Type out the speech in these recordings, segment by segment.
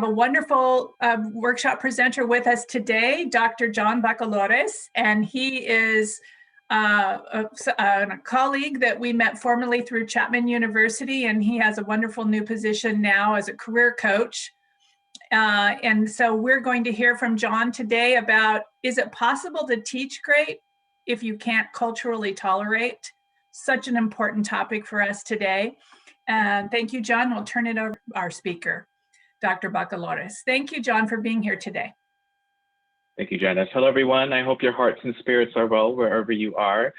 A wonderful workshop presenter with us today, Dr. John Bacolores, and he is a colleague that we met formally through Chapman University, and he has a wonderful new position now as a career coach. And so we're going to hear from John today about, is it possible to teach great if you can't culturally tolerate? Such an important topic for us today. And thank you, John. We'll turn it over to our speaker, Dr. Bacolores. Thank you, John, for being here today. Thank you, Janice. Hello, everyone. I hope your hearts and spirits are well wherever you are.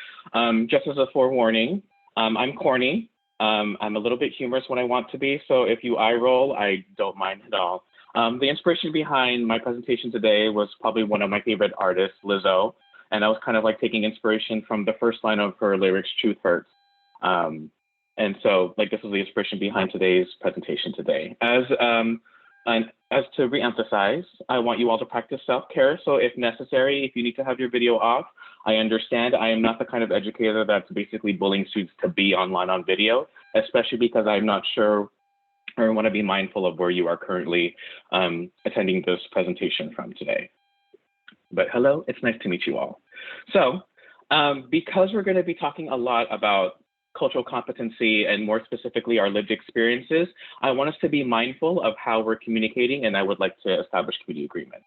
Just as a forewarning, I'm corny. I'm a little bit humorous when I want to be, so if you eye roll, I don't mind at all. The inspiration behind my presentation today was probably one of my favorite artists, Lizzo, and I was kind of like taking inspiration from the first line of her lyrics, Truth Hurts. And so like this is the inspiration behind today's presentation today. As to reemphasize, I want you all to practice self-care. So if necessary, if you need to have your video off, I understand. I am not the kind of educator that's basically bullying students to be online on video, especially because I'm not sure or want to be mindful of where you are currently attending this presentation from today. But hello, it's nice to meet you all. So because we're going to be talking a lot about cultural competency and more specifically our lived experiences, I want us to be mindful of how we're communicating, and I would like to establish community agreements.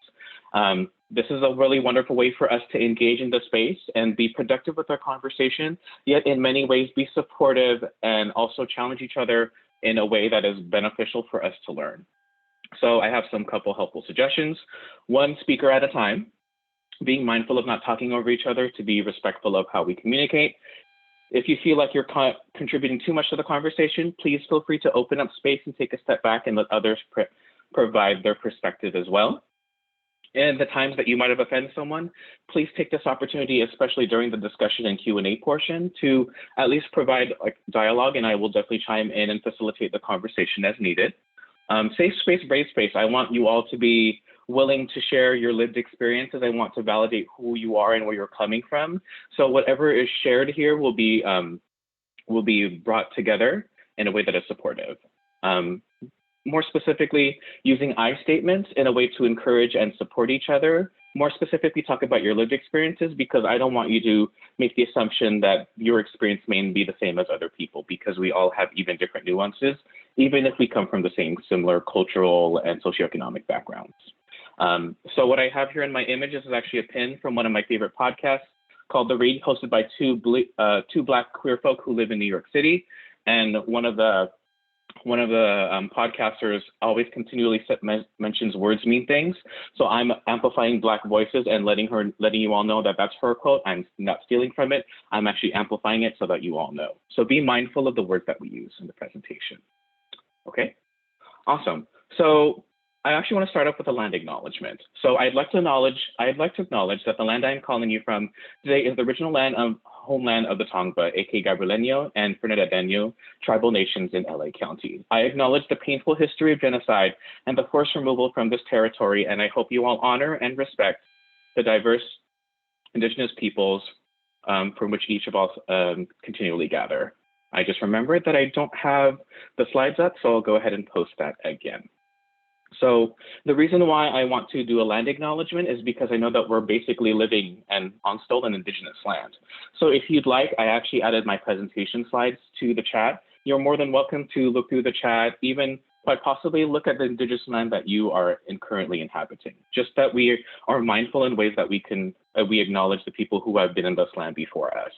This is a really wonderful way for us to engage in the space and be productive with our conversation, yet in many ways be supportive and also challenge each other in a way that is beneficial for us to learn. So I have some couple helpful suggestions. One speaker at a time, being mindful of not talking over each other, to be respectful of how we communicate. If you feel like you're contributing too much to the conversation, please feel free to open up space and take a step back and let others provide their perspective as well. And the times that you might have offended someone, please take this opportunity, especially during the discussion and Q&A portion, to at least provide like dialogue, and I will definitely chime in and facilitate the conversation as needed. Safe space, brave space. I want you all to be willing to share your lived experiences. I want to validate who you are and where you're coming from. So whatever is shared here will be brought together in a way that is supportive. More specifically, using I statements in a way to encourage and support each other. More specifically, talk about your lived experiences, because I don't want you to make the assumption that your experience may be the same as other people, because we all have even different nuances, even if we come from the same similar cultural and socioeconomic backgrounds. So what I have here in my images is actually a pin from one of my favorite podcasts called The Read, hosted by two Black queer folk who live in New York City. And one of the podcasters always continually mentions words mean things. So I'm amplifying Black voices and letting you all know that that's her quote. I'm not stealing from it. I'm actually amplifying it so that you all know. So be mindful of the words that we use in the presentation. Okay, awesome. So I actually want to start off with a land acknowledgement. So I'd like to acknowledge that the land I'm calling you from today is the original homeland of the Tongva, aka Gabrieleño and Fernandeño tribal nations in LA County. I acknowledge the painful history of genocide and the forced removal from this territory, and I hope you all honor and respect the diverse indigenous peoples from which each of us continually gather. I just remembered that I don't have the slides up, so I'll go ahead and post that again. So the reason why I want to do a land acknowledgement is because I know that we're basically living on stolen indigenous land. So if you'd like, I actually added my presentation slides to the chat. You're more than welcome to look through the chat, even quite possibly look at the indigenous land that you are currently inhabiting. Just that we are mindful in ways that we acknowledge the people who have been in this land before us,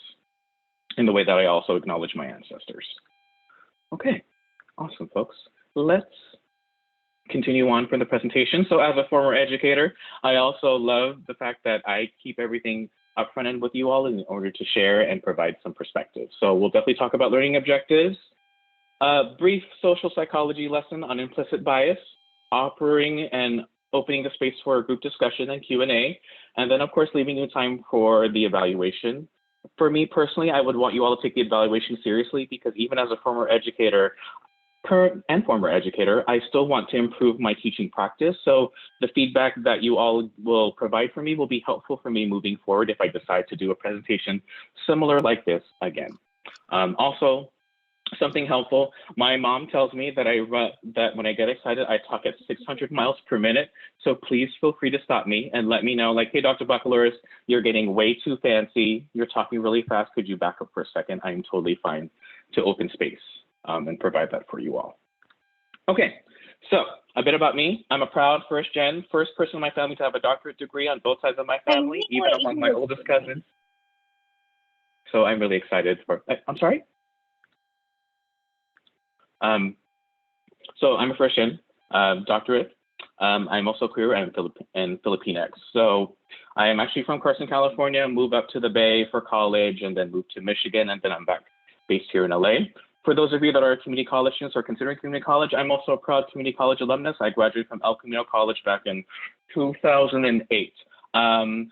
in the way that I also acknowledge my ancestors. Okay, awesome, folks. Let's continue on from the presentation. So as a former educator, I also love the fact that I keep everything upfront and with you all in order to share and provide some perspective. So we'll definitely talk about learning objectives, a brief social psychology lesson on implicit bias, offering and opening the space for a group discussion and Q&A, and then of course leaving you time for the evaluation. For me personally, I would want you all to take the evaluation seriously, because even as a former educator, current and former educator, I still want to improve my teaching practice. So the feedback that you all will provide for me will be helpful for me moving forward if I decide to do a presentation similar like this again. Also, Something helpful. My mom tells me that that when I get excited, I talk at 600 miles per minute. So please feel free to stop me and let me know, like, hey, Dr. Bacolores, you're getting way too fancy. You're talking really fast. Could you back up for a second? I am totally fine to open space and provide that for you all. Okay, so a bit about me. I'm a proud first person in my family to have a doctorate degree on both sides of my family, even among my oldest cousins. So I'm really excited for, I'm sorry? So I'm a first gen doctorate. I'm also queer and Filipinx. So I am actually from Carson, California, moved up to the Bay for college and then moved to Michigan, and then I'm back based here in LA. For those of you that are community college students or considering community college, I'm also a proud community college alumnus. I graduated from El Camino College back in 2008.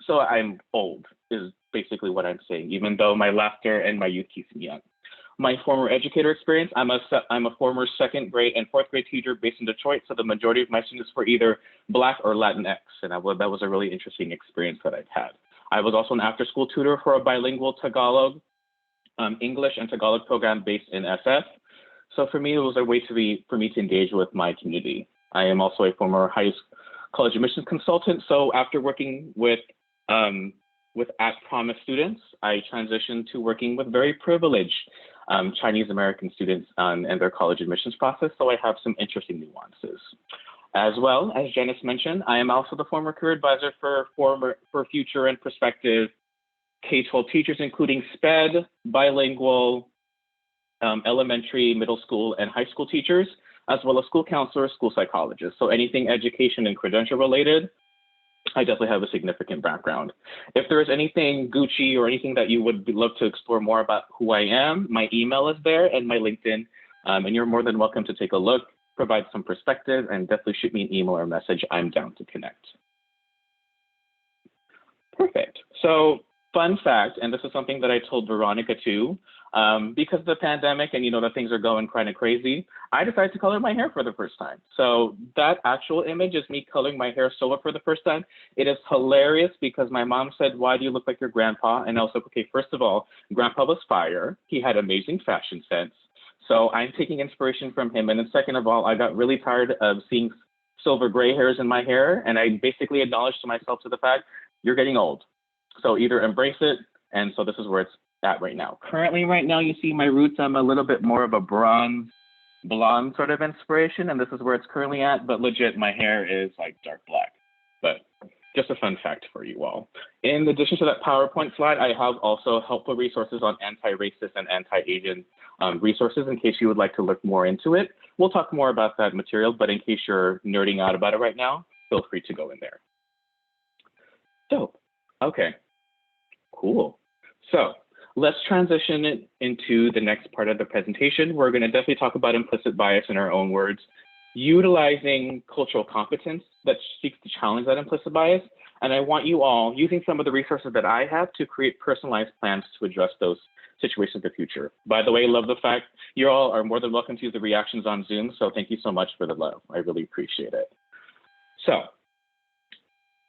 So I'm old is basically what I'm saying, even though my laughter and my youth keeps me young. My former educator experience, I'm a former second grade and fourth grade teacher based in Detroit. So the majority of my students were either Black or Latinx. And that was a really interesting experience that I've had. I was also an after school tutor for a bilingual Tagalog, English and Tagalog program based in SF. So for me, it was a way for me to engage with my community. I am also a former college admissions consultant. So after working with at-promise students, I transitioned to working with very privileged Chinese American students and their college admissions process, so I have some interesting nuances. As well, as Janice mentioned, I am also the former career advisor for future and prospective K-12 teachers, including SPED, bilingual, elementary, middle school, and high school teachers, as well as school counselors, school psychologists. So anything education and credential related, I definitely have a significant background. If there is anything Gucci or anything that you would love to explore more about who I am, my email is there and my LinkedIn, and you're more than welcome to take a look, provide some perspective, and definitely shoot me an email or message. I'm down to connect. Perfect. So fun fact, and this is something that I told Veronica too, because of the pandemic and you know that things are going kind of crazy, I decided to color my hair for the first time. So that actual image is me coloring my hair solo for the first time. It is hilarious because my mom said, why do you look like your grandpa? And I was like, okay, first of all, grandpa was fire. He had amazing fashion sense. So I'm taking inspiration from him. And then second of all, I got really tired of seeing silver gray hairs in my hair. And I basically acknowledged to myself to the fact, you're getting old. So either embrace it. And so this is where it's at right now. Currently, right now, you see my roots. I'm a little bit more of a bronze blonde sort of inspiration. And this is where it's currently at. But legit, my hair is like dark black. But just a fun fact for you all. In addition to that PowerPoint slide, I have also helpful resources on anti-racist and anti-Asian resources in case you would like to look more into it. We'll talk more about that material, but in case you're nerding out about it right now, feel free to go in there. Dope. Okay, cool. So let's transition it into the next part of the presentation. We're going to definitely talk about implicit bias in our own words, utilizing cultural competence that seeks to challenge that implicit bias. And I want you all, using some of the resources that I have, to create personalized plans to address those situations in the future. By the way, love the fact you all are more than welcome to use the reactions on Zoom. So thank you so much for the love. I really appreciate it. So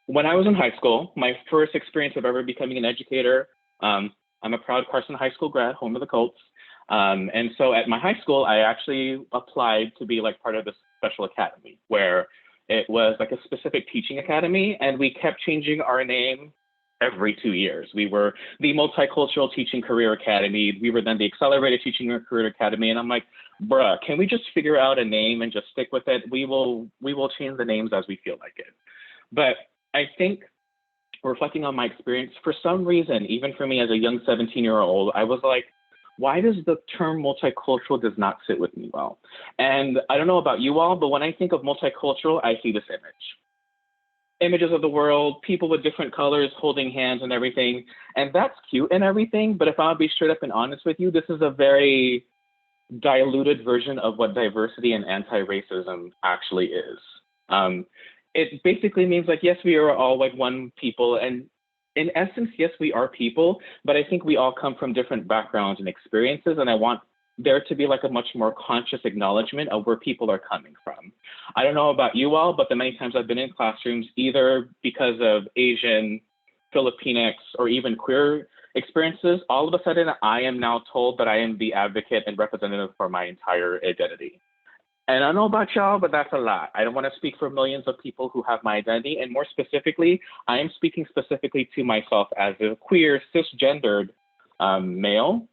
when I was in high school, my first experience of ever becoming an educator, I'm a proud Carson High School grad, home of the Colts. And so at my high school, I actually applied to be like part of this special academy where it was like a specific teaching academy, and we kept changing our name every 2 years. We were the Multicultural Teaching Career Academy. We were then the Accelerated Teaching Career Academy. And I'm like, bruh, can we just figure out a name and just stick with it? We will change the names as we feel like it. But I think reflecting on my experience, for some reason, even for me as a young 17-year-old, I was like, why does the term multicultural does not sit with me well? And I don't know about you all, but when I think of multicultural, I see this image. Images of the world, people with different colors holding hands and everything. And that's cute and everything, but if I'll be straight up and honest with you, this is a very diluted version of what diversity and anti-racism actually is. It basically means like, yes, we are all like one people, and in essence, yes, we are people, but I think we all come from different backgrounds and experiences, and I want there to be like a much more conscious acknowledgement of where people are coming from. I don't know about you all, but the many times I've been in classrooms, either because of Asian, Filipinx, or even queer experiences, all of a sudden I am now told that I am the advocate and representative for my entire identity. And I don't know about y'all, but that's a lot. I don't want to speak for millions of people who have my identity. And more specifically, I am speaking specifically to myself as a queer, cisgendered male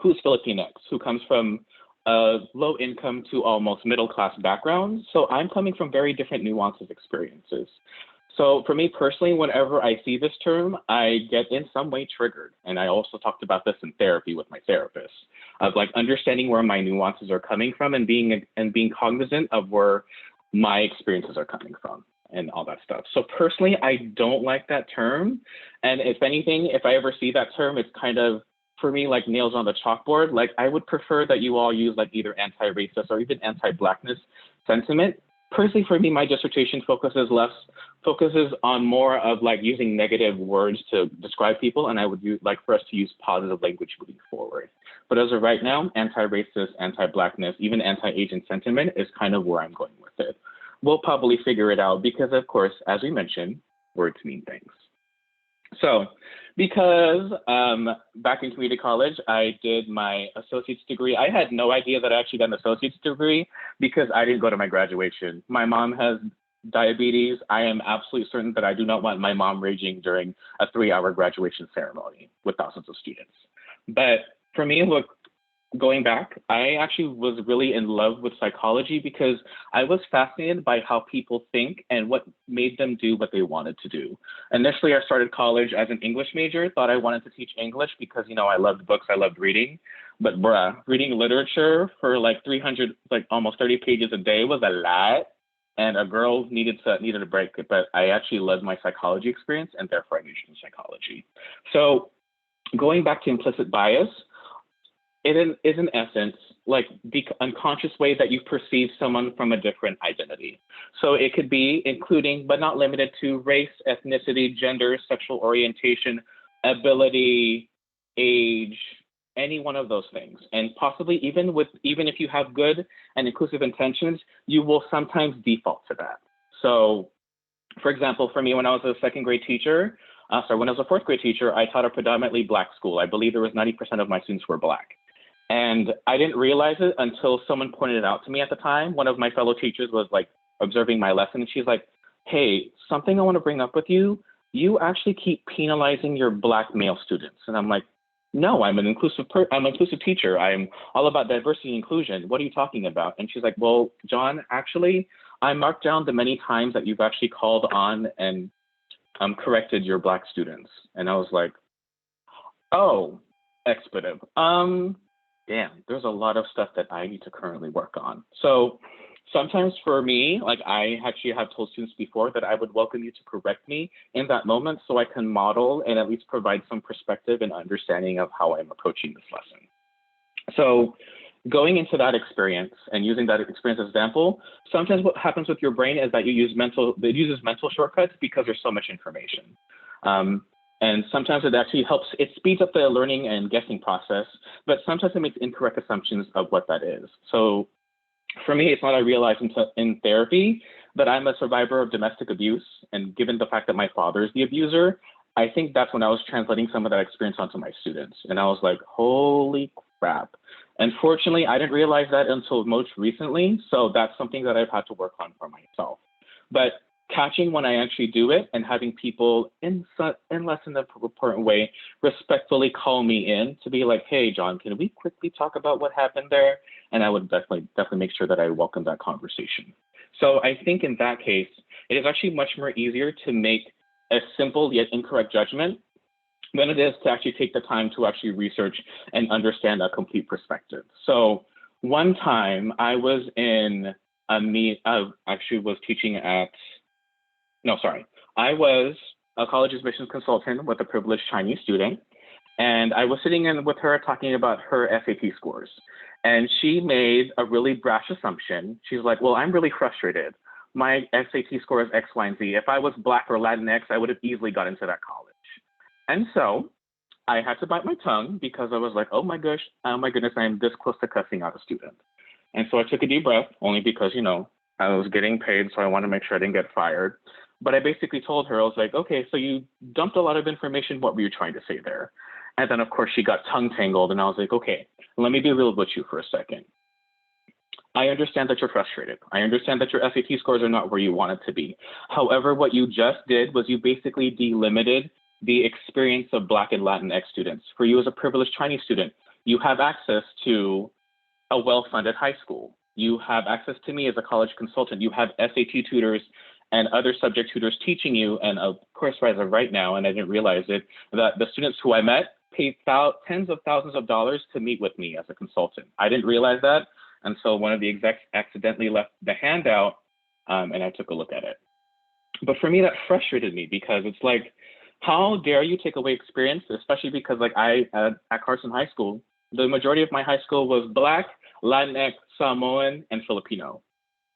who's Filipinx, who comes from a low income to almost middle class background. So I'm coming from very different nuances experiences. So for me personally, whenever I see this term, I get in some way triggered. And I also talked about this in therapy with my therapist, of like understanding where my nuances are coming from and being cognizant of where my experiences are coming from and all that stuff. So personally, I don't like that term. And if anything, if I ever see that term, it's kind of, for me, like nails on the chalkboard. Like I would prefer that you all use like either anti-racist or even anti-Blackness sentiment. Personally, for me, my dissertation focuses on more of like using negative words to describe people, and I would like for us to use positive language moving forward. But as of right now, anti-racist, anti-Blackness, even anti-Asian sentiment is kind of where I'm going with it. We'll probably figure it out because, of course, as we mentioned, words mean things. So because back in community college, I did my associate's degree. I had no idea that I actually done an associate's degree because I didn't go to my graduation. My mom has diabetes. I am absolutely certain that I do not want my mom raging during a 3-hour graduation ceremony with thousands of students. But for me, look, going back, I actually was really in love with psychology because I was fascinated by how people think and what made them do what they wanted to do. Initially, I started college as an English major, thought I wanted to teach English because, you know, I loved books, I loved reading. But reading literature for like 300, like almost 30 pages a day was a lot. And a girl needed a break, but I actually loved my psychology experience and therefore I majored in psychology. So going back to implicit bias, it is in essence like the unconscious way that you perceive someone from a different identity. So it could be including, but not limited to race, ethnicity, gender, sexual orientation, ability, age, any one of those things. And possibly even if you have good and inclusive intentions, you will sometimes default to that. So for example, for me, when I was a second grade teacher, when I was a fourth grade teacher, I taught a predominantly Black school. I believe there was 90% of my students were Black. And I didn't realize it until someone pointed it out to me at the time. One of my fellow teachers was like observing my lesson and she's like, hey, something I want to bring up with you, you actually keep penalizing your Black male students. And I'm like, no, I'm an inclusive teacher. I'm all about diversity and inclusion. What are you talking about? And she's like, well, John, actually, I marked down the many times that you've actually called on and corrected your Black students. And I was like, oh, expletive. Damn, there's a lot of stuff that I need to currently work on. So sometimes for me, like I actually have told students before that I would welcome you to correct me in that moment so I can model and at least provide some perspective and understanding of how I'm approaching this lesson. So going into that experience and using that experience as example, sometimes what happens with your brain is that it uses mental shortcuts because there's so much information. And sometimes it actually helps, it speeds up the learning and guessing process, but sometimes it makes incorrect assumptions of what that is. So for me, it's not I realized in therapy that I'm a survivor of domestic abuse. And given the fact that my father is the abuser, I think that's when I was translating some of that experience onto my students. And I was like, holy crap. Unfortunately, I didn't realize that until most recently. So that's something that I've had to work on for myself. But catching when I actually do it and having people in less than an important way respectfully call me in to be like, hey, John, can we quickly talk about what happened there? And I would definitely make sure that I welcome that conversation. So I think in that case, it is actually much more easier to make a simple yet incorrect judgment than it is to actually take the time to actually research and understand a complete perspective. So one time I was in I was a college admissions consultant with a privileged Chinese student. And I was sitting in with her talking about her SAT scores. And she made a really brash assumption. She's like, well, I'm really frustrated. My SAT score is X, Y, and Z. If I was Black or Latinx, I would have easily got into that college. And so I had to bite my tongue because I was like, oh my goodness, I'm this close to cussing out a student. And so I took a deep breath, only because, you know, I was getting paid, so I wanted to make sure I didn't get fired. But I basically told her, I was like, okay, so you dumped a lot of information. What were you trying to say there? And then, of course, she got tongue tangled, and I was like, okay, let me be real with you for a second. I understand that you're frustrated. I understand that your SAT scores are not where you want it to be. However, what you just did was you basically delimited the experience of Black and Latinx students. For you as a privileged Chinese student, you have access to a well-funded high school. You have access to me as a college consultant. You have SAT tutors and other subject tutors teaching you. And of course, as of right now, and I didn't realize it, that the students who I met paid tens of thousands of dollars to meet with me as a consultant. I didn't realize that until one of the execs accidentally left the handout, and I took a look at it. But for me, that frustrated me because it's like, how dare you take away experience, especially because like at Carson High School, the majority of my high school was Black, Latinx, Samoan, and Filipino.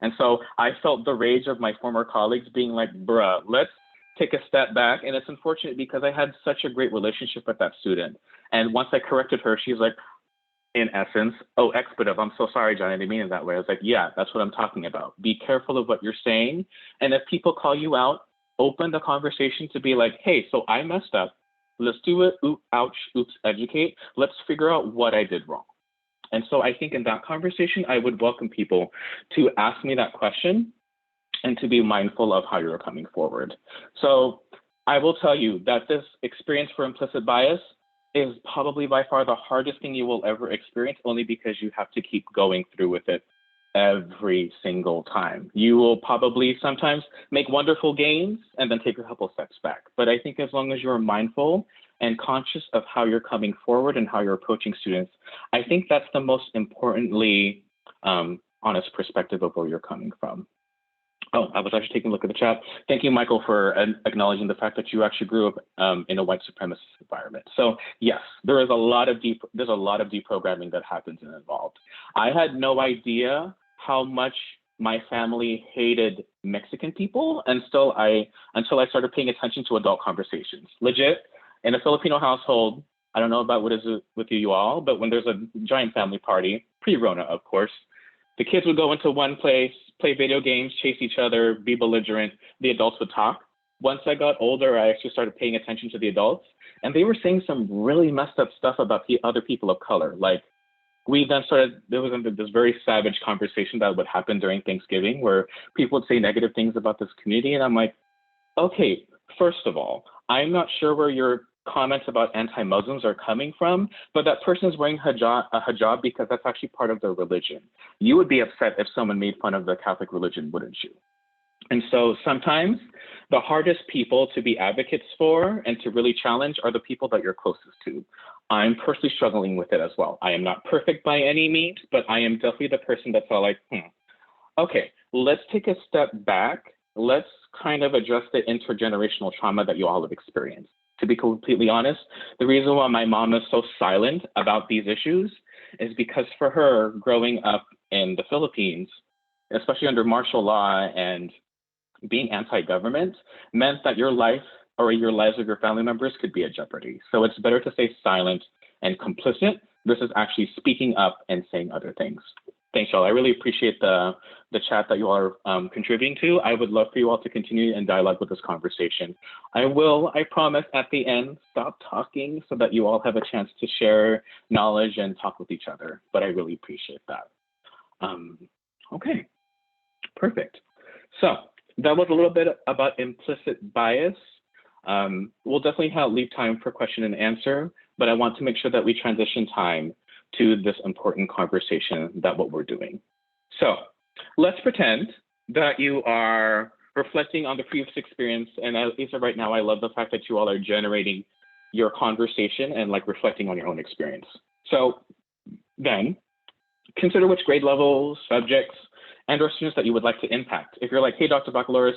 And so I felt the rage of my former colleagues being like, bruh, let's take a step back. And it's unfortunate because I had such a great relationship with that student. And once I corrected her, she's like, in essence, oh, expletive, I'm so sorry, John, I didn't mean it that way. I was like, yeah, that's what I'm talking about. Be careful of what you're saying. And if people call you out, open the conversation to be like, hey, so I messed up. Let's do it. Ouch, oops, educate. Let's figure out what I did wrong. And so I think in that conversation, I would welcome people to ask me that question and to be mindful of how you're coming forward. So I will tell you that this experience for implicit bias is probably by far the hardest thing you will ever experience, only because you have to keep going through with it every single time. You will probably sometimes make wonderful gains and then take a couple steps back. But I think as long as you're mindful and conscious of how you're coming forward and how you're approaching students, I think that's the most importantly honest perspective of where you're coming from. Oh, I was actually taking a look at the chat. Thank you, Michael, for acknowledging the fact that you actually grew up in a white supremacist environment. So yes, there's a lot of deprogramming that happens and involved. I had no idea how much my family hated Mexican people until I started paying attention to adult conversations. Legit, in a Filipino household, I don't know about what is with you all, but when there's a giant family party, pre-Rona, of course, the kids would go into one place, play video games, chase each other, be belligerent. The adults would talk. Once I got older, I actually started paying attention to the adults, and they were saying some really messed up stuff about the other people of color. Like, we then started, there was this very savage conversation that would happen during Thanksgiving where people would say negative things about this community. And I'm like, okay, first of all, I'm not sure where your comments about anti-Muslims are coming from, but that person is wearing a hijab because that's actually part of their religion. You would be upset if someone made fun of the Catholic religion, wouldn't you? And so sometimes the hardest people to be advocates for and to really challenge are the people that you're closest to. I'm personally struggling with it as well. I am not perfect by any means, but I am definitely the person that's all like, okay, let's take a step back. Let's kind of address the intergenerational trauma that you all have experienced. To be completely honest, the reason why my mom is so silent about these issues is because for her, growing up in the Philippines, especially under martial law and being anti-government, meant that your life or your lives of your family members could be at jeopardy. So it's better to stay silent and complicit versus actually speaking up and saying other things. Thanks, y'all. I really appreciate the chat that you all are contributing to. I would love for you all to continue in dialogue with this conversation. I will, I promise, at the end, stop talking so that you all have a chance to share knowledge and talk with each other. But I really appreciate that. Okay, perfect. So that was a little bit about implicit bias. We'll definitely leave time for question and answer, but I want to make sure that we transition time to this important conversation that what we're doing. So let's pretend that you are reflecting on the previous experience. And at least right now, I love the fact that you all are generating your conversation and like reflecting on your own experience. So then consider which grade levels, subjects, and or students that you would like to impact. If you're like, hey, Dr. Bacolores,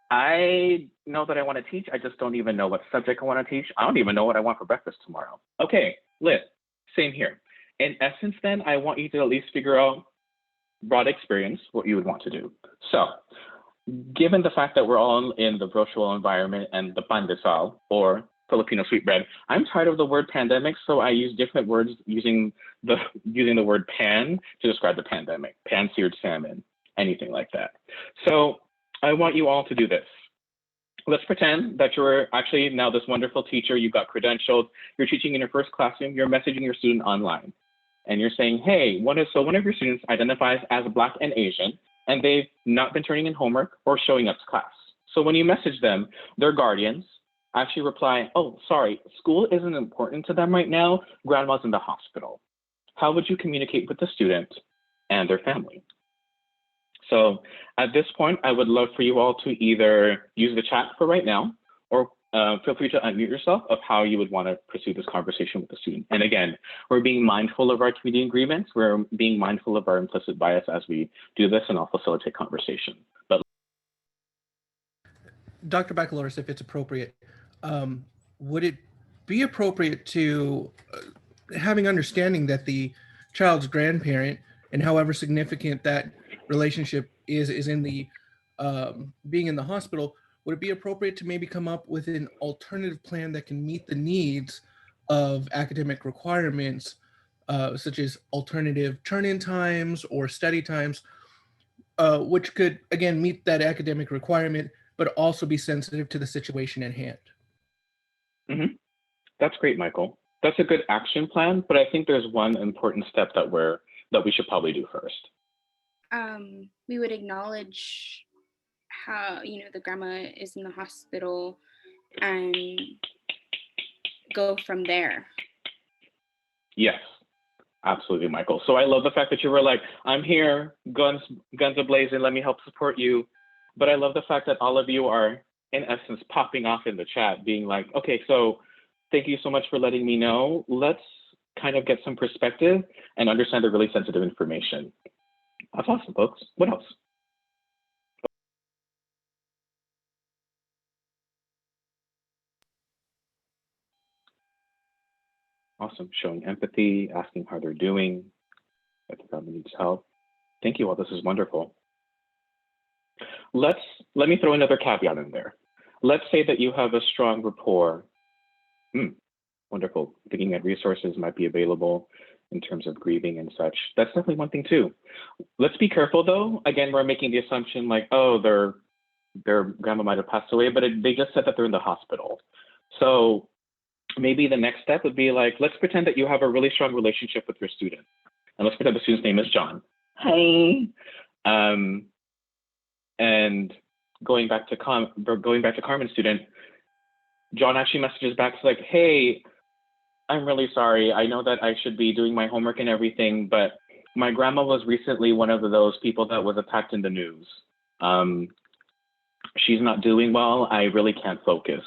I know that I want to teach. I just don't even know what subject I want to teach. I don't even know what I want for breakfast tomorrow. Okay, lit, same here. In essence, then, I want you to at least figure out broad experience, what you would want to do. So given the fact that we're all in the virtual environment and the pandesal, or Filipino sweetbread, I'm tired of the word pandemic, so I use different words using the word pan to describe the pandemic, pan-seared salmon, anything like that. So I want you all to do this. let's pretend that you're actually now this wonderful teacher, you got credentialed, you're teaching in your first classroom, you're messaging your student online, and you're saying, hey, one of your students identifies as Black and Asian, and they've not been turning in homework or showing up to class. So when you message them, their guardians actually reply, oh, sorry, school isn't important to them right now, grandma's in the hospital. How would you communicate with the student and their family? So at this point, I would love for you all to either use the chat for right now, or feel free to unmute yourself of how you would want to pursue this conversation with the student. And again, we're being mindful of our community agreements. We're being mindful of our implicit bias as we do this, and I'll facilitate conversation. But Dr. Bacolores, if it's appropriate, would it be appropriate to, having understanding that the child's grandparent, and however significant that relationship is in the being in the hospital, would it be appropriate to maybe come up with an alternative plan that can meet the needs of academic requirements, such as alternative turn-in times or study times, which could, again, meet that academic requirement, but also be sensitive to the situation at hand? Mm-hmm. That's great, Michael. That's a good action plan, but I think there's one important step that we should probably do first. We would acknowledge how, the grandma is in the hospital and go from there. Yes, absolutely, Michael. So I love the fact that you were like, I'm here, guns a-blazing, let me help support you. But I love the fact that all of you are, in essence, popping off in the chat, being like, okay, so thank you so much for letting me know. Let's kind of get some perspective and understand the really sensitive information. That's awesome, folks. What else? Awesome. Showing empathy, asking how they're doing, if the family needs help. Thank you all. This is wonderful. Let me throw another caveat in there. Let's say that you have a strong rapport. Wonderful. Thinking that resources might be available in terms of grieving and such. That's definitely one thing too. Let's be careful though. Again, we're making the assumption like, oh, their grandma might have passed away, but they just said that they're in the hospital. So maybe the next step would be like, let's pretend that you have a really strong relationship with your student. And let's pretend the student's name is John. Hi. And going back to Carmen's student, John actually messages back like, hey, I'm really sorry. I know that I should be doing my homework and everything, but my grandma was recently one of those people that was attacked in the news. She's not doing well. I really can't focus.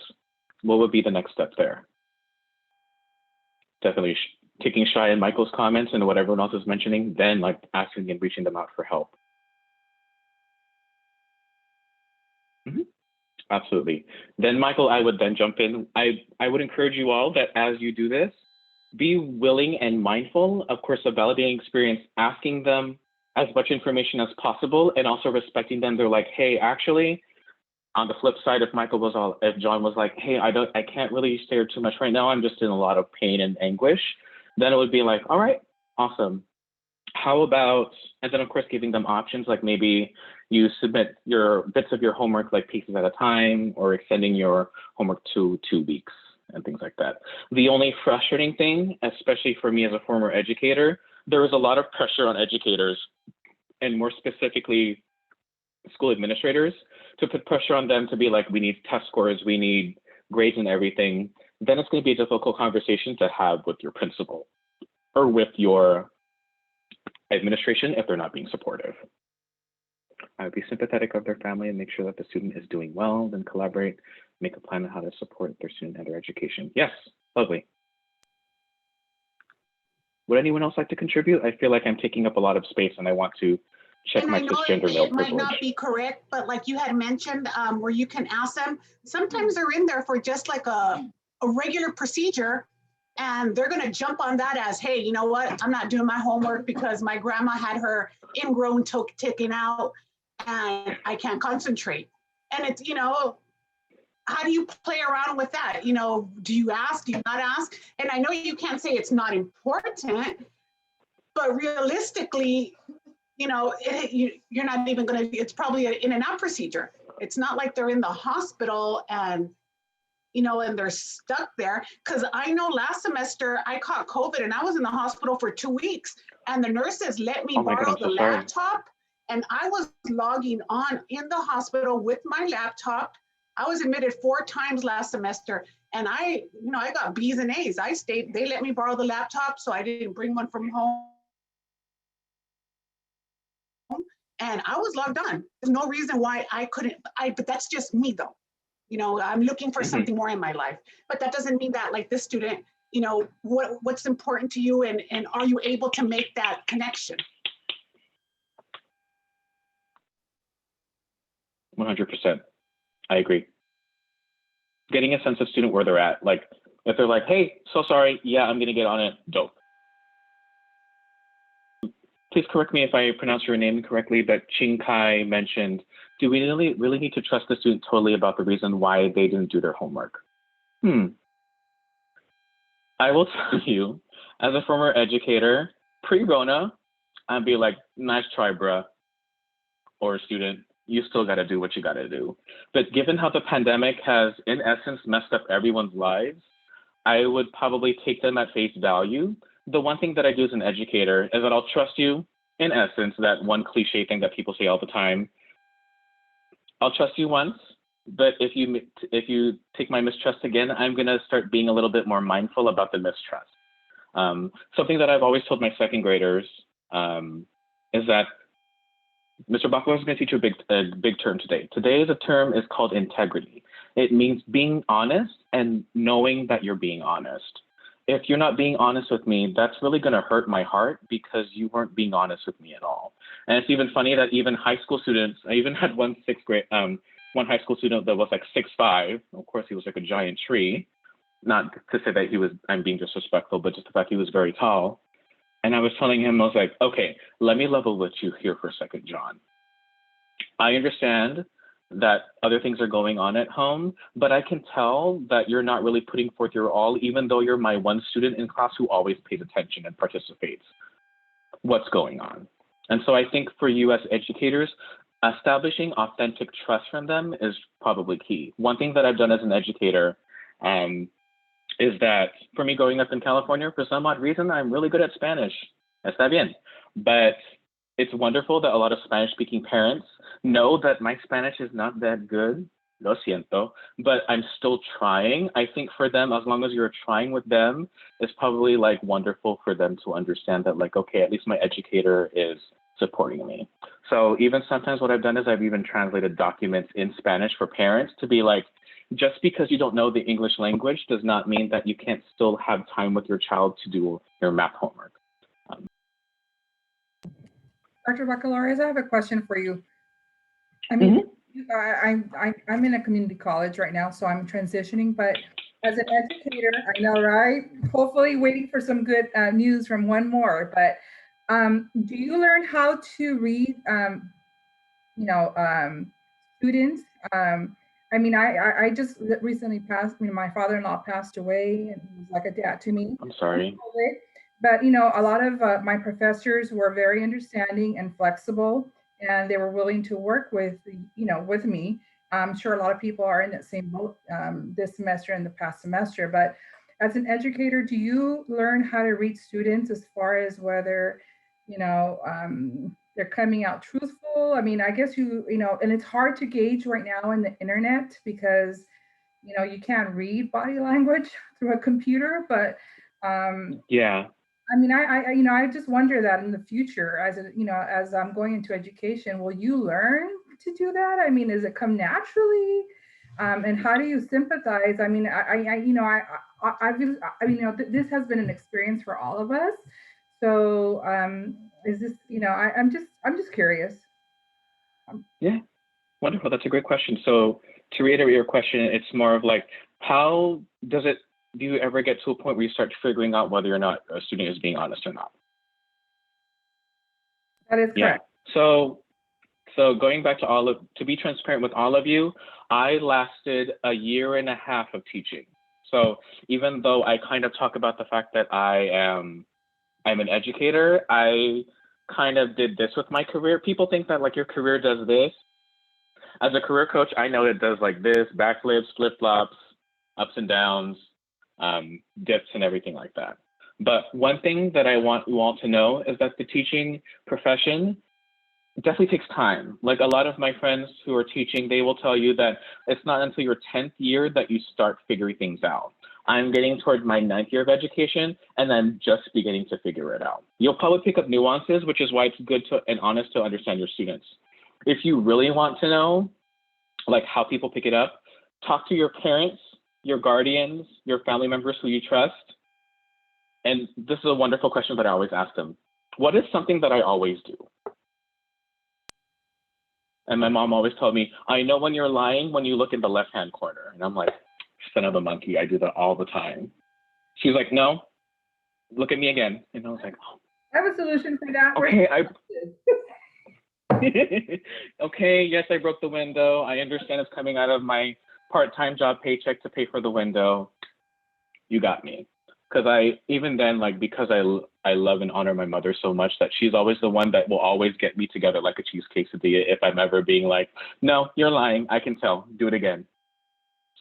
What would be the next step there? Definitely taking shy in Michael's comments and what everyone else is mentioning, then like asking and reaching them out for help. Absolutely. Then Michael, I would then jump in. I would encourage you all that as you do this, be willing and mindful, of course, of validating experience, asking them as much information as possible and also respecting them. They're like, hey, actually, on the flip side, if John was like, hey, I can't really share too much right now, I'm just in a lot of pain and anguish, then it would be like, all right, awesome. How about, and then of course, giving them options, like maybe you submit your bits of your homework like pieces at a time, or extending your homework to 2 weeks and things like that. The only frustrating thing, especially for me as a former educator, there is a lot of pressure on educators, and more specifically school administrators, to put pressure on them to be like, we need test scores, we need grades and everything. Then it's going to be a difficult conversation to have with your principal or with your administration if they're not being supportive. I would be sympathetic of their family and make sure that the student is doing well, then collaborate, make a plan on how to support their student and their education. Yes, lovely. Would anyone else like to contribute? I feel like I'm taking up a lot of space and I want to check my cisgender male privilege. It might not be correct, but like you had mentioned, where you can ask them, sometimes they're in there for just like a regular procedure, and they're gonna jump on that as, hey, you know what? I'm not doing my homework because my grandma had her ingrown taken out and I can't concentrate. And it's, how do you play around with that? Do you ask, do you not ask? And I know you can't say it's not important, but realistically, you're not even gonna, it's probably an in and out procedure. It's not like they're in the hospital and, and they're stuck there. Because I know last semester I caught COVID and I was in the hospital for 2 weeks, and the nurses let me borrow the laptop, and I was logging on in the hospital with my laptop. I was admitted 4 times last semester, and I got B's and A's. I stayed, they let me borrow the laptop, so I didn't bring one from home. And I was logged on. There's no reason why I couldn't, but that's just me though. I'm looking for something more in my life, but that doesn't mean that like this student, what's important to you, and are you able to make that connection? 100%. I agree. Getting a sense of student where they're at. Like if they're like, hey, so sorry, yeah, I'm gonna get on it, dope. Please correct me if I pronounce your name incorrectly, but Ching Kai mentioned, do we really need to trust the student totally about the reason why they didn't do their homework? I will tell you, as a former educator, pre-Rona, I'd be like, nice try, bruh, or student, you still gotta do what you gotta do. But given how the pandemic has, in essence, messed up everyone's lives, I would probably take them at face value. The one thing that I do as an educator is that I'll trust you, in essence, that one cliche thing that people say all the time. I'll trust you once, but if you take my mistrust again, I'm gonna start being a little bit more mindful about the mistrust. Something that I've always told my second graders is that Mr. Bacolores is gonna teach you a big term today. Today's term is called integrity. It means being honest and knowing that you're being honest. If you're not being honest with me, that's really going to hurt my heart because you weren't being honest with me at all. And it's even funny that even high school students, I even had one high school student that was like 6'5". Of course, he was like a giant tree. Not to say that I'm being disrespectful, but just the fact he was very tall. And I was telling him, I was like, okay, let me level with you here for a second, John. I understand that other things are going on at home, but I can tell that you're not really putting forth your all, even though you're my one student in class who always pays attention and participates. What's going on? And so I think for you as educators, establishing authentic trust from them is probably key. One thing that I've done as an educator is that for me growing up in California, for some odd reason, I'm really good at Spanish. Está bien. But it's wonderful that a lot of Spanish-speaking parents know that my Spanish is not that good, lo siento, but I'm still trying. I think for them, as long as you're trying with them, it's probably like wonderful for them to understand that like, okay, at least my educator is supporting me. So even sometimes what I've done is I've even translated documents in Spanish for parents to be like, just because you don't know the English language does not mean that you can't still have time with your child to do your math homework. Dr. Bacolores, I have a question for you. I mean, I'm in a community college right now, so I'm transitioning, but as an educator, I know, right? Hopefully waiting for some good news from one more, but do you learn how to read, students? I mean, I just recently passed, my father-in-law passed away, and he was like a dad to me. I'm sorry. But, a lot of my professors were very understanding and flexible, and they were willing to work with, with me. I'm sure a lot of people are in that same boat this semester and the past semester, but as an educator, do you learn how to read students as far as whether, they're coming out truthful? I mean, I guess and it's hard to gauge right now in the internet because, you can't read body language through a computer, but yeah. I mean, I just wonder that in the future, as I'm going into education, will you learn to do that? I mean, does it come naturally? And how do you sympathize? I mean, this has been an experience for all of us. So, is this, I'm just curious. Yeah, wonderful. That's a great question. So to reiterate your question, it's more of like, how do you ever get to a point where you start figuring out whether or not a student is being honest or not? That is correct. Yeah. So going back to be transparent with all of you, I lasted 1.5 years of teaching. So even though I kind of talk about the fact that I'm an educator, I kind of did this with my career. People think that like your career does this. As a career coach, I know it does like this, backflips, flip-flops, ups and downs, dips and everything like that. But one thing that I want you all to know is that the teaching profession definitely takes time. Like a lot of my friends who are teaching, they will tell you that it's not until your 10th year that you start figuring things out. I'm getting towards my 9th year of education and I'm just beginning to figure it out. You'll probably pick up nuances, which is why it's good to and honest to understand your students. If you really want to know like how people pick it up, talk to your parents, your guardians, your family members who you trust. And this is a wonderful question that I always ask them. What is something that I always do? And my mom always told me, I know when you're lying when you look in the left-hand corner. And I'm like, son of a monkey, I do that all the time. She's like, no, look at me again. And I was like, oh. I have a solution for that. Okay, okay, yes, I broke the window. I understand it's coming out of my part-time job paycheck to pay for the window. You got me. Because even then, like, because I love and honor my mother so much that she's always the one that will always get me together like a cheese quesadilla if I'm ever being like, no, you're lying. I can tell. Do it again.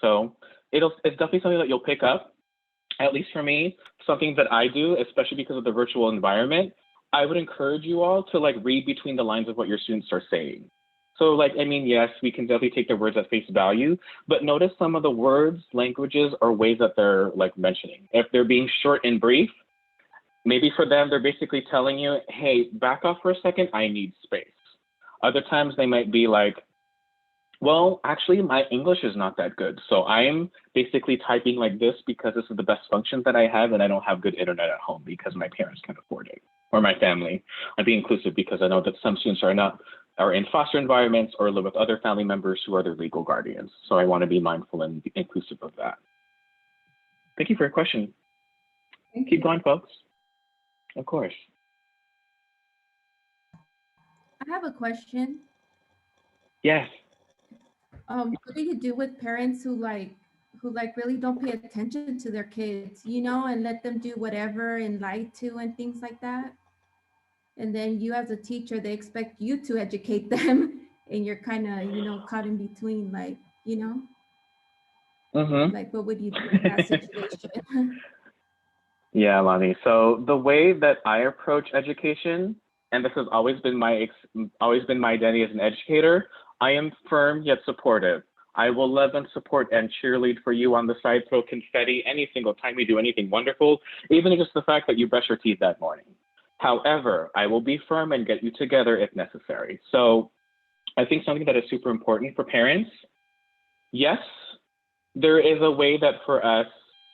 So it's definitely something that you'll pick up. At least for me, something that I do, especially because of the virtual environment, I would encourage you all to like read between the lines of what your students are saying. So like, I mean, yes, we can definitely take their words at face value, but notice some of the words, languages, or ways that they're like mentioning. If they're being short and brief, maybe for them, they're basically telling you, hey, back off for a second, I need space. Other times they might be like, well, actually, my English is not that good. So I'm basically typing like this because this is the best function that I have and I don't have good internet at home because my parents can't afford it, or my family. I'm being inclusive because I know that some students are in foster environments or live with other family members who are their legal guardians. So I want to be mindful and inclusive of that. Thank you for your question. Keep going, folks. Of course. I have a question. Yes. What do you do with parents who really don't pay attention to their kids, you know, and let them do whatever and lie to and things like that? And then you as a teacher, they expect you to educate them and you're kind of, you know, caught in between, like, you know, like what would you do in that situation? Yeah, Lonnie. So the way that I approach education, and this has always been my identity as an educator, I am firm yet supportive. I will love and support and cheerlead for you on the side, throw confetti any single time you do anything wonderful, even if it's the fact that you brush your teeth that morning. However, I will be firm and get you together if necessary. So I think something that is super important for parents, yes, there is a way that for us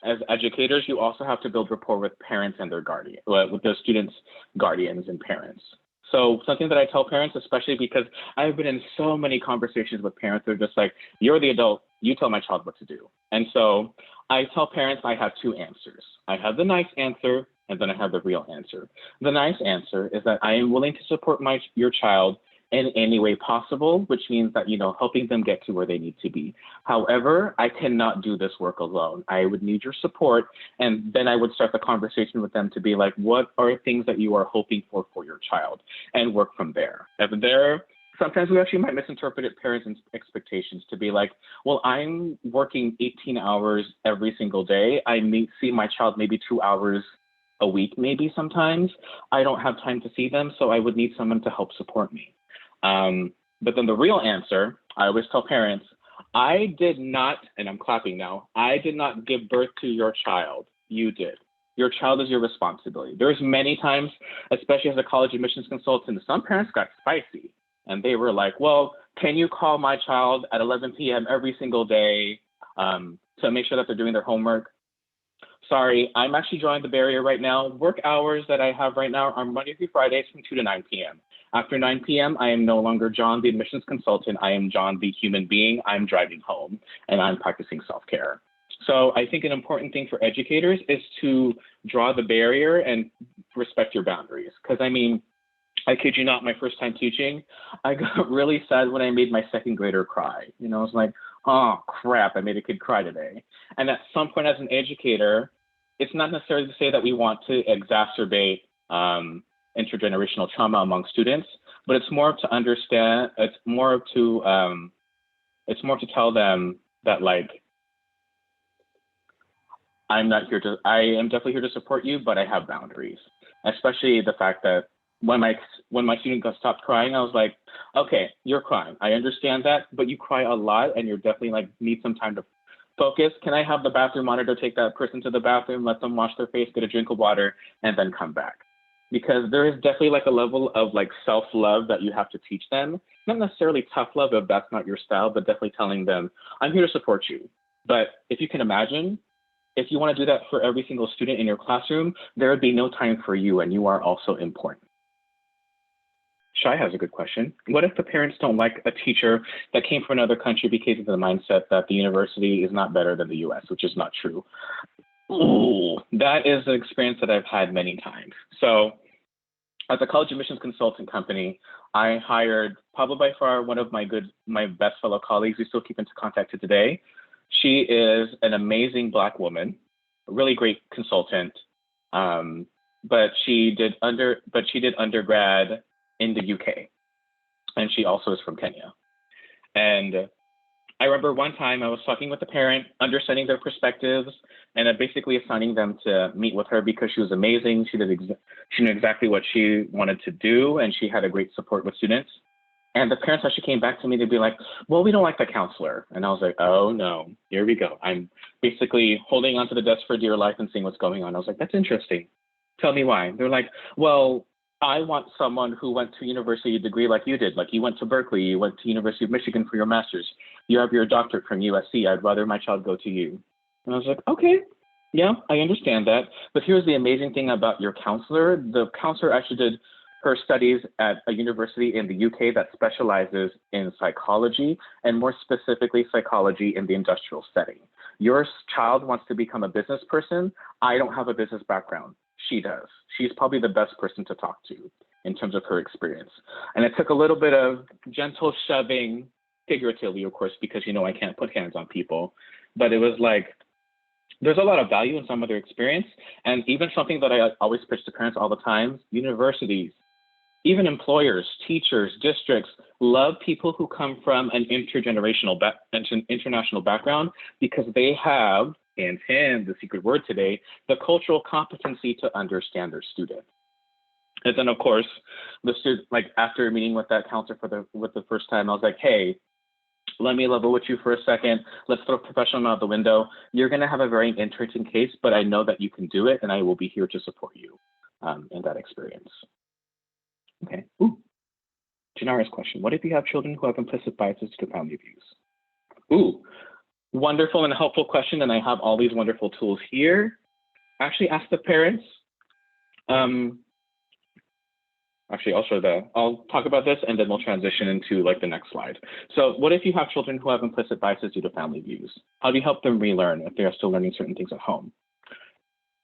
as educators, you also have to build rapport with parents and their guardians, with their students' guardians and parents. So something that I tell parents, especially because I've been in so many conversations with parents, they're just like, you're the adult, you tell my child what to do. And so I tell parents I have two answers. I have the nice answer, and then I have the real answer. The nice answer is that I am willing to support your child in any way possible, which means that, you know, helping them get to where they need to be. However, I cannot do this work alone. I would need your support. And then I would start the conversation with them to be like, what are things that you are hoping for your child? And work from there. Sometimes we actually might misinterpret parents' expectations to be like, well, I'm working 18 hours every single day. I may see my child maybe 2 hours a week, maybe sometimes. I don't have time to see them, so I would need someone to help support me. But then the real answer, I always tell parents, I did not, and I'm clapping now, I did not give birth to your child. You did. Your child is your responsibility. There's many times, especially as a college admissions consultant, some parents got spicy and they were like, well, can you call my child at 11 p.m. every single day to make sure that they're doing their homework? Sorry, I'm actually drawing the barrier right now. Work hours that I have right now are Monday through Fridays from 2 to 9 p.m. After 9 p.m., I am no longer John, the admissions consultant. I am John, the human being. I'm driving home and I'm practicing self-care. So I think an important thing for educators is to draw the barrier and respect your boundaries. Because I mean, I kid you not, my first time teaching, I got really sad when I made my second grader cry. You know, I was like, oh crap, I made a kid cry today. And at some point as an educator, it's not necessarily to say that we want to exacerbate intergenerational trauma among students, but it's more to understand, it's more to It's more to tell them that like, I am definitely here to support you, but I have boundaries. Especially the fact that when my student stopped crying, I was like, okay, you're crying. I understand that, but you cry a lot and you're definitely like need some time to focus. Can I have the bathroom monitor take that person to the bathroom, let them wash their face, get a drink of water, and then come back? Because there is definitely like a level of like self-love that you have to teach them. Not necessarily tough love if that's not your style, but definitely telling them, I'm here to support you. But if you can imagine, if you want to do that for every single student in your classroom, there would be no time for you, and you are also important. Shai has a good question. What if the parents don't like a teacher that came from another country because of the mindset that the university is not better than the US, which is not true? Ooh, that is an experience that I've had many times. So as a college admissions consultant company, I hired probably by far one of my best fellow colleagues. We still keep in contact to today. She is an amazing Black woman, a really great consultant, but she did undergrad in the UK, and she also is from Kenya. And I remember one time I was talking with a parent, understanding their perspectives, and basically assigning them to meet with her because she was amazing. She knew exactly what she wanted to do, and she had a great support with students. And the parents actually came back to me to be like, well, we don't like the counselor. And I was like, oh no, here we go. I'm basically holding onto the desk for dear life and seeing what's going on. I was like, that's interesting. Tell me why. They're like, well, I want someone who went to university degree like you did. Like you went to Berkeley, you went to University of Michigan for your master's. You have your doctorate from USC. I'd rather my child go to you. And I was like, okay, yeah, I understand that. But here's the amazing thing about your counselor. The counselor actually did her studies at a university in the UK that specializes in psychology, and more specifically psychology in the industrial setting. Your child wants to become a business person. I don't have a business background. She does. She's probably the best person to talk to in terms of her experience. And it took a little bit of gentle shoving, figuratively, of course, because I can't put hands on people. But it was like, there's a lot of value in some of their experience. And even something that I always pitch to parents all the time, universities, even employers, teachers, districts love people who come from an international background because they have, hint, the secret word today, the cultural competency to understand their student. And then of course, the student, like after meeting with that counselor with the first time, I was like, hey, let me level with you for a second. Let's throw professional out the window. You're going to have a very interesting case, but I know that you can do it, and I will be here to support you in that experience. Okay. Ooh. Janara's question. What if you have children who have implicit biases to family views? Ooh, wonderful and helpful question. And I have all these wonderful tools here. Actually, ask the parents. Actually, I'll talk about this and then we'll transition into like the next slide. So what if you have children who have implicit biases due to family views? How do you help them relearn if they are still learning certain things at home?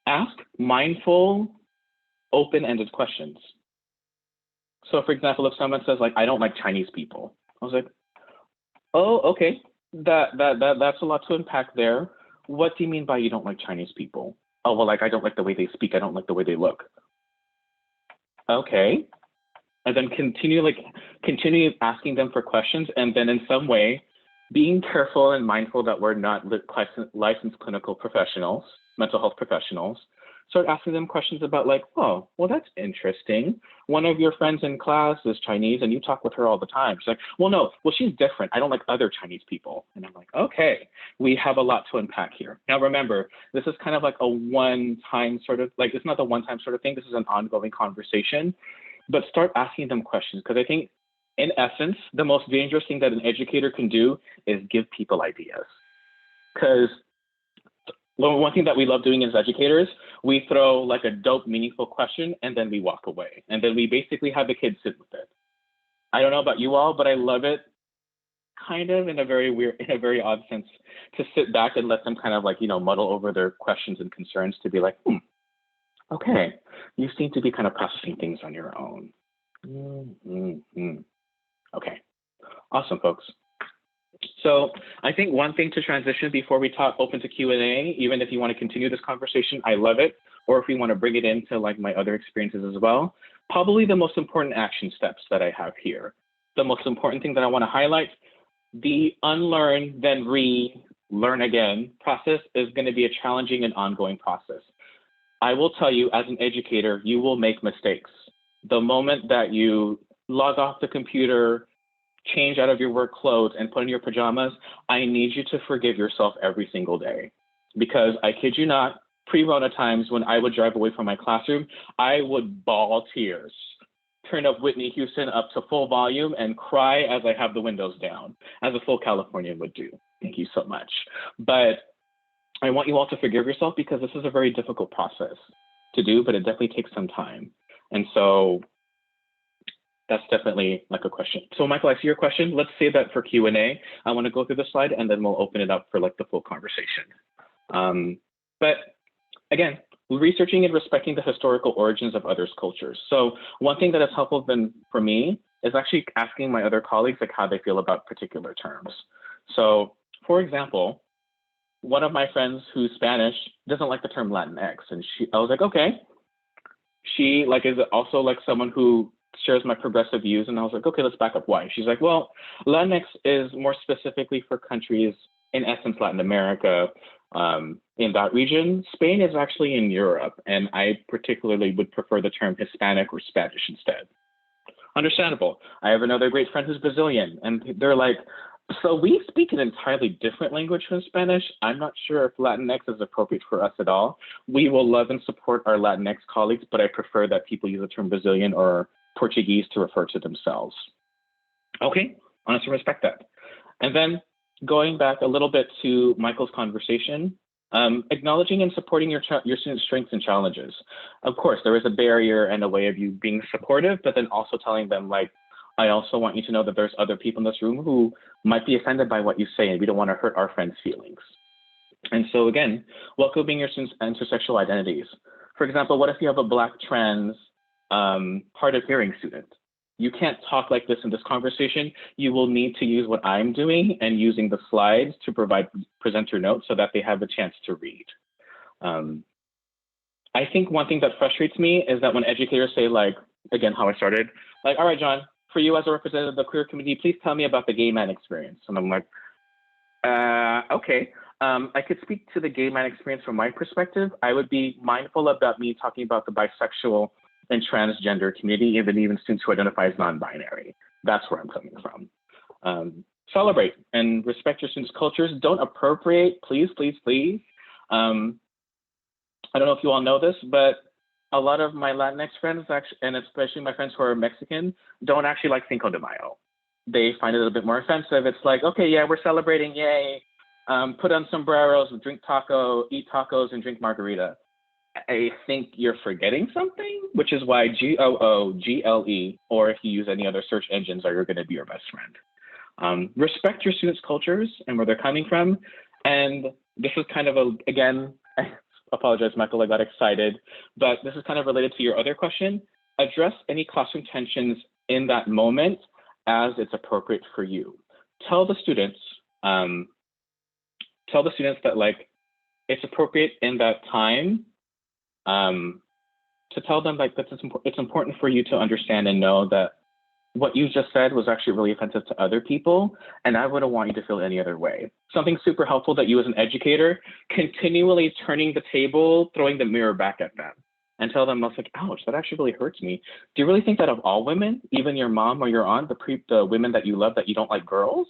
Ask mindful, open-ended questions. So for example, if someone says like, I don't like Chinese people, I was like, oh, okay, that's a lot to unpack there. What do you mean by you don't like Chinese people? Oh, well, like I don't like the way they speak. I don't like the way they look. Okay. And then continue asking them for questions, and then in some way, being careful and mindful that we're not licensed clinical professionals, mental health professionals. Start asking them questions about like, oh, well, that's interesting. One of your friends in class is Chinese and you talk with her all the time. She's like, well, no, well, she's different. I don't like other Chinese people. And I'm like, okay, we have a lot to unpack here. Now, remember, this is kind of like a one-time sort of, like, it's not the one-time sort of thing. This is an ongoing conversation, but start asking them questions. Because I think in essence, the most dangerous thing that an educator can do is give people ideas. Because one thing that we love doing as educators, we throw like a dope, meaningful question, and then we walk away. And then we basically have the kids sit with it. I don't know about you all, but I love it kind of in a very odd sense, to sit back and let them kind of like, muddle over their questions and concerns, to be like, okay, you seem to be kind of processing things on your own. Okay, awesome, folks. So I think one thing to transition before we open to Q&A, even if you want to continue this conversation, I love it. Or if we want to bring it into like my other experiences as well, probably the most important action steps that I have here. The most important thing that I want to highlight, the unlearn, then relearn again process is going to be a challenging and ongoing process. I will tell you, as an educator, you will make mistakes. The moment that you log off the computer, change out of your work clothes, and put on your pajamas, I need you to forgive yourself every single day. Because I kid you not, pre-Rona times when I would drive away from my classroom, I would bawl tears, turn up Whitney Houston up to full volume, and cry as I have the windows down, as a full Californian would do. Thank you so much. But I want you all to forgive yourself, because this is a very difficult process to do, but it definitely takes some time. And so that's definitely like a question. So Michael, I see your question. Let's save that for Q&A. I want to go through the slide and then we'll open it up for like the full conversation. But again, researching and respecting the historical origins of others' cultures. So one thing that has helpful been for me is actually asking my other colleagues like how they feel about particular terms. So for example, one of my friends who's Spanish doesn't like the term Latinx, and I was like, okay. She like is also like someone who shares my progressive views, and I was like, okay, let's back up. Why? She's like, well, Latinx is more specifically for countries, in essence, Latin America, in that region. Spain is actually in Europe, and I particularly would prefer the term Hispanic or Spanish instead. Understandable. I have another great friend who's Brazilian, and they're like, so we speak an entirely different language from Spanish. I'm not sure if Latinx is appropriate for us at all. We will love and support our Latinx colleagues, but I prefer that people use the term Brazilian or Portuguese to refer to themselves. Okay, honestly respect that. And then going back a little bit to Michael's conversation, acknowledging and supporting your students' strengths and challenges. Of course, there is a barrier and a way of you being supportive, but then also telling them like, I also want you to know that there's other people in this room who might be offended by what you say, and we don't want to hurt our friends' feelings. And so again, welcoming your students' intersexual identities. For example, what if you have a Black trans hard of hearing student? You can't talk like this in this conversation. You will need to use what I'm doing and using the slides to provide presenter notes so that they have a chance to read. I think one thing that frustrates me is that when educators say like, again, how I started, like, all right, John, for you as a representative of the queer community, please tell me about the gay man experience. And I'm like, okay. I could speak to the gay man experience from my perspective. I would be mindful about me talking about the bisexual and transgender community, even students who identify as non-binary. That's where I'm coming from. Celebrate and respect your students' cultures. Don't appropriate, please, please, please. I don't know if you all know this, but a lot of my Latinx friends, actually, and especially my friends who are Mexican, don't actually like Cinco de Mayo. They find it a bit more offensive. It's like, okay, yeah, we're celebrating, yay. Put on sombreros, drink taco, eat tacos, and drink margarita. I think you're forgetting something, which is why GOOGLE, or if you use any other search engines, are going to be your best friend. Respect your students' cultures and where they're coming from. And this is kind of again, I apologize, Michael, I got excited, but this is kind of related to your other question. Address any classroom tensions in that moment as it's appropriate for you. Tell the students that like, it's appropriate in that time to tell them like that it's important for you to understand and know that what you just said was actually really offensive to other people, and I wouldn't want you to feel any other way. Something super helpful that you as an educator, continually turning the table, throwing the mirror back at them, and tell them, I was like, ouch, that actually really hurts me. Do you really think that of all women, even your mom or your aunt, the women that you love, that you don't like girls?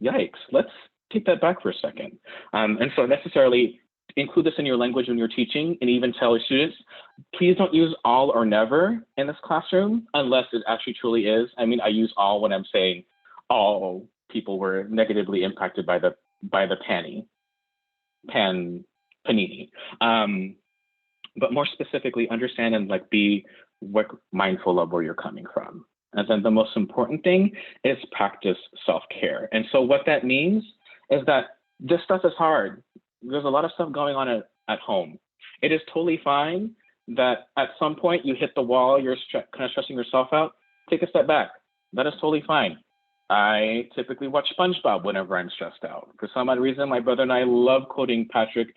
Yikes, let's take that back for a second. And so necessarily include this in your language when you're teaching, and even tell your students, please don't use all or never in this classroom unless it actually truly is. I mean, I use all when I'm saying all people were negatively impacted by the panini. But more specifically, understand and like be mindful of where you're coming from. And then the most important thing is practice self-care. And so what that means is that this stuff is hard. There's a lot of stuff going on at home. It is totally fine that at some point you hit the wall, you're kind of stressing yourself out. Take a step back. That is totally fine. I typically watch SpongeBob whenever I'm stressed out. For some odd reason, my brother and I love quoting Patrick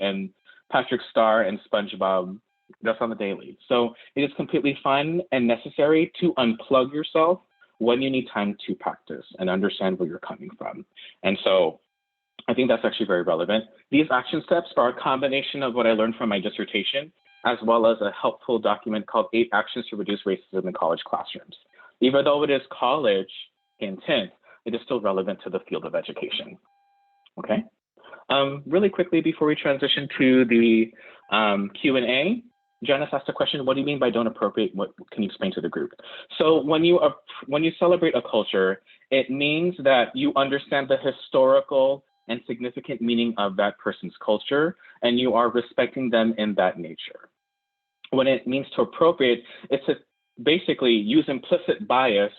Star and SpongeBob just on the daily. So it is completely fine and necessary to unplug yourself when you need time to practice and understand where you're coming from. And so I think that's actually very relevant. These action steps are a combination of what I learned from my dissertation, as well as a helpful document called 8 Actions to Reduce Racism in College Classrooms. Even though it is college intent, it is still relevant to the field of education. Okay. Really quickly before we transition to the Q&A, Janice asked a question, what do you mean by don't appropriate? What can you explain to the group? So when you celebrate a culture, it means that you understand the historical and significant meaning of that person's culture, and you are respecting them in that nature. When it means to appropriate, it's to basically use implicit bias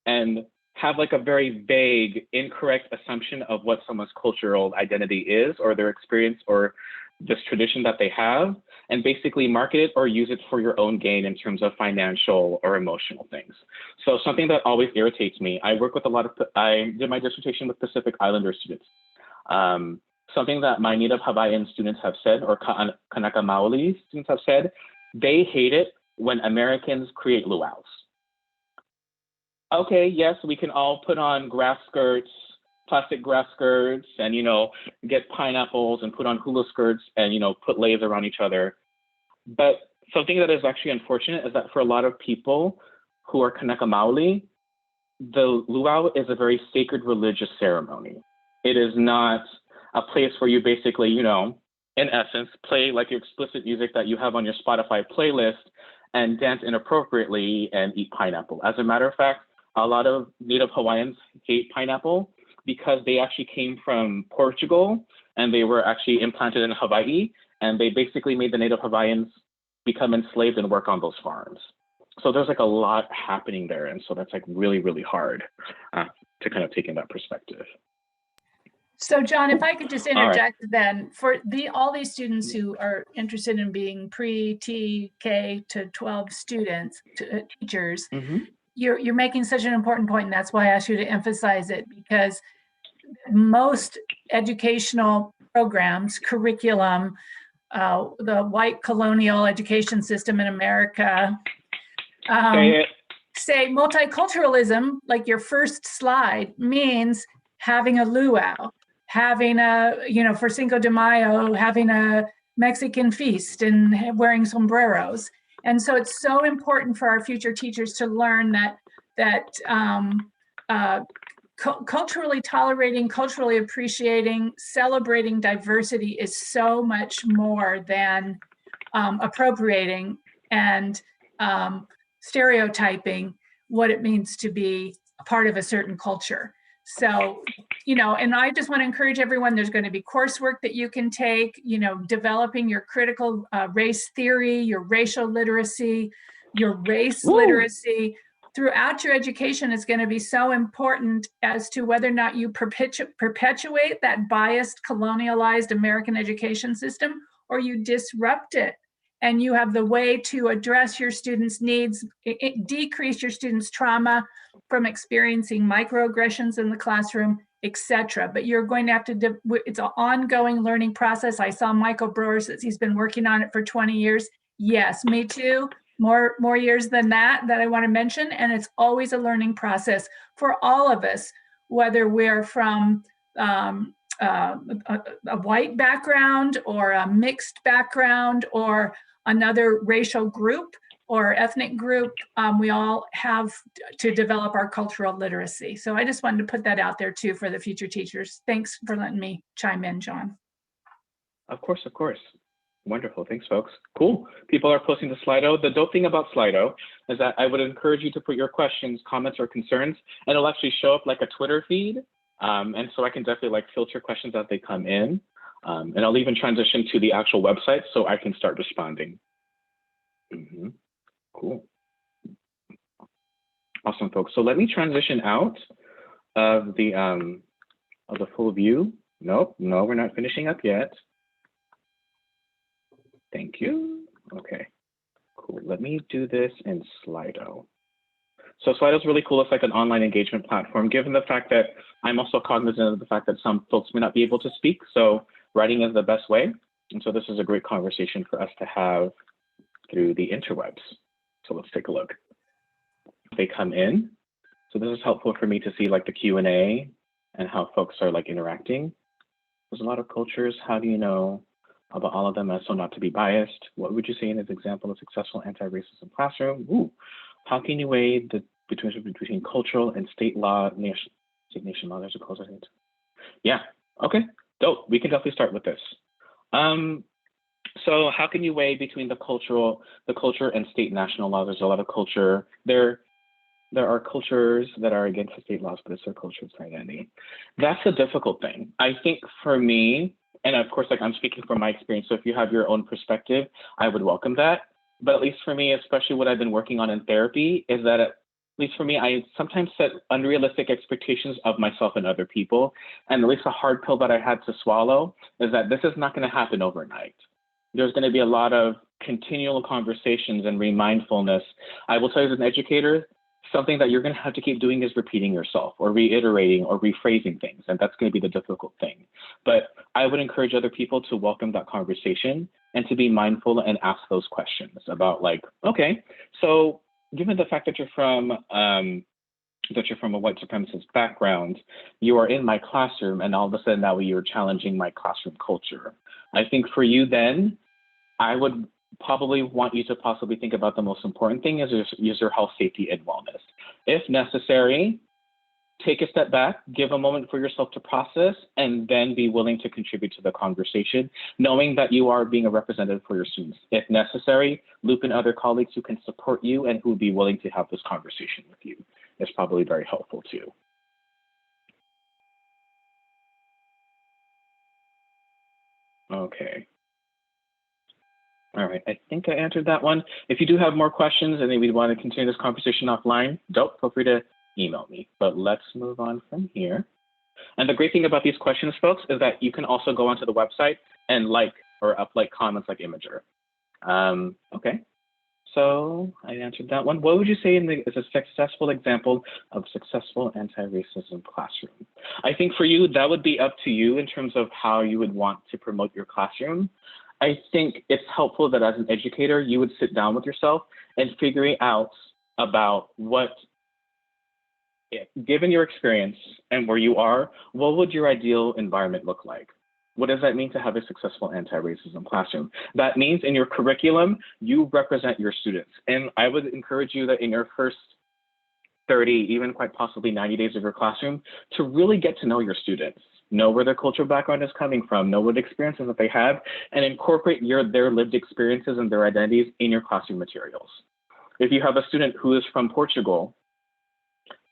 and have like a very vague, incorrect assumption of what someone's cultural identity is, or their experience, or this tradition that they have, and basically market it or use it for your own gain in terms of financial or emotional things. So something that always irritates me, I did my dissertation with Pacific Islander students. Something that my Native Hawaiian students have said, or Kanaka Maoli students have said, they hate it when Americans create luau's. Okay, yes, we can all put on grass skirts, plastic grass skirts, and, get pineapples and put on hula skirts and, put leis around each other. But something that is actually unfortunate is that for a lot of people who are Kanaka Maoli, the luau is a very sacred religious ceremony. It is not a place where you basically, in essence, play like your explicit music that you have on your Spotify playlist and dance inappropriately and eat pineapple. As a matter of fact, a lot of Native Hawaiians hate pineapple because they actually came from Portugal and they were actually implanted in Hawaii, and they basically made the Native Hawaiians become enslaved and work on those farms. So there's like a lot happening there. And so that's like really, really hard to kind of take in that perspective. So John, if I could just interject then, for all these students who are interested in being pre-T, K to 12 students, teachers, you're making such an important point, and that's why I asked you to emphasize it, because most educational programs, curriculum, the white colonial education system in America, say multiculturalism, like your first slide, means having a luau, having a, for Cinco de Mayo, having a Mexican feast and wearing sombreros. And so it's so important for our future teachers to learn that culturally tolerating, culturally appreciating, celebrating diversity is so much more than appropriating and stereotyping what it means to be a part of a certain culture. So, and I just want to encourage everyone, there's going to be coursework that you can take, developing your critical race theory, your racial literacy, your race literacy throughout your education is going to be so important as to whether or not you perpetuate that biased, colonialized American education system, or you disrupt it. And you have the way to address your students' needs, decrease your students' trauma from experiencing microaggressions in the classroom, etc. But you're going to have to, it's an ongoing learning process. I saw Michael Brewer says he's been working on it for 20 years. Yes, me too. More years than that I want to mention. And it's always a learning process for all of us, whether we're from a white background or a mixed background or another racial group or ethnic group. We all have to develop our cultural literacy. So I just wanted to put that out there too for the future teachers. Thanks for letting me chime in, John. Of course, of course. Wonderful, thanks folks. Cool, people are posting to Slido. The dope thing about Slido is that I would encourage you to put your questions, comments, or concerns, and it'll actually show up like a Twitter feed. And so I can definitely like filter questions as they come in. And I'll even transition to the actual website so I can start responding. Cool. Awesome, folks. So let me transition out of the full view. Nope, no, we're not finishing up yet. Thank you. Okay, cool. Let me do this in Slido. So Slido is really cool. It's like an online engagement platform, given the fact that I'm also cognizant of the fact that some folks may not be able to speak. So writing is the best way. And so this is a great conversation for us to have through the interwebs. So let's take a look. They come in. So this is helpful for me to see like the Q&A and how folks are like interacting. There's a lot of cultures. How do you know about all of them as so not to be biased? What would you say in this example of successful anti-racism classroom? Ooh, how can you weigh the between cultural and state law, nation law? There's a close, I think. Yeah, okay, dope. We can definitely start with this. So how can you weigh between the culture and state national law? There's a lot of culture. There are cultures that are against the state laws, but it's their culture, it's their identity. That's a difficult thing. I think for me, and of course, like I'm speaking from my experience, so if you have your own perspective, I would welcome that. But at least for me, especially what I've been working on in therapy, is that at least for me, I sometimes set unrealistic expectations of myself and other people. And at least the hard pill that I had to swallow is that this is not going to happen overnight. There's going to be a lot of continual conversations and remindfulness. I will tell you as an educator, something that you're going to have to keep doing is repeating yourself or reiterating or rephrasing things. And that's going to be the difficult thing. But I would encourage other people to welcome that conversation and to be mindful and ask those questions about like, okay, so given the fact that you're from a white supremacist background, you are in my classroom and all of a sudden now you're challenging my classroom culture. I think for you then, I would probably want you to possibly think about the most important thing is your health, safety, and wellness. If necessary, take a step back, give a moment for yourself to process, and then be willing to contribute to the conversation, knowing that you are being a representative for your students. If necessary, loop in other colleagues who can support you and who would be willing to have this conversation with you. It's probably very helpful too. Okay. All right, I think I answered that one. If you do have more questions and maybe want to continue this conversation offline, dope, feel free to email me. But let's move on from here. And the great thing about these questions, folks, is that you can also go onto the website and like or upload comments like Imager. Okay, so I answered that one. What would you say is a successful example of successful anti-racism classroom? I think for you, that would be up to you in terms of how you would want to promote your classroom. I think it's helpful that as an educator, you would sit down with yourself and figure out about what, given your experience and where you are, what would your ideal environment look like? What does that mean to have a successful anti-racism classroom? That means in your curriculum, you represent your students. And I would encourage you that in your first 30, even quite possibly 90 days of your classroom, to really get to know your students. Know where their cultural background is coming from, know what experiences that they have, and incorporate their lived experiences and their identities in your classroom materials. If you have a student who is from Portugal,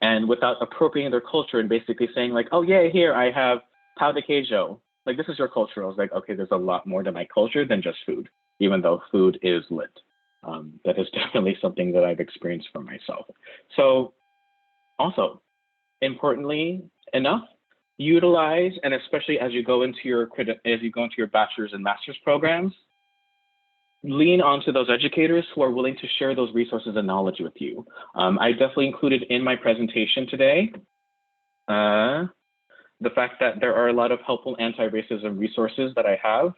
and without appropriating their culture and basically saying like, oh yeah, here I have pão de queijo, like this is your culture. I was like, okay, there's a lot more to my culture than just food, even though food is lit. That is definitely something that I've experienced for myself. So also, importantly enough, utilize, and especially as you go into your bachelor's and master's programs, lean onto those educators who are willing to share those resources and knowledge with you. I definitely included in my presentation today the fact that there are a lot of helpful anti-racism resources that I have,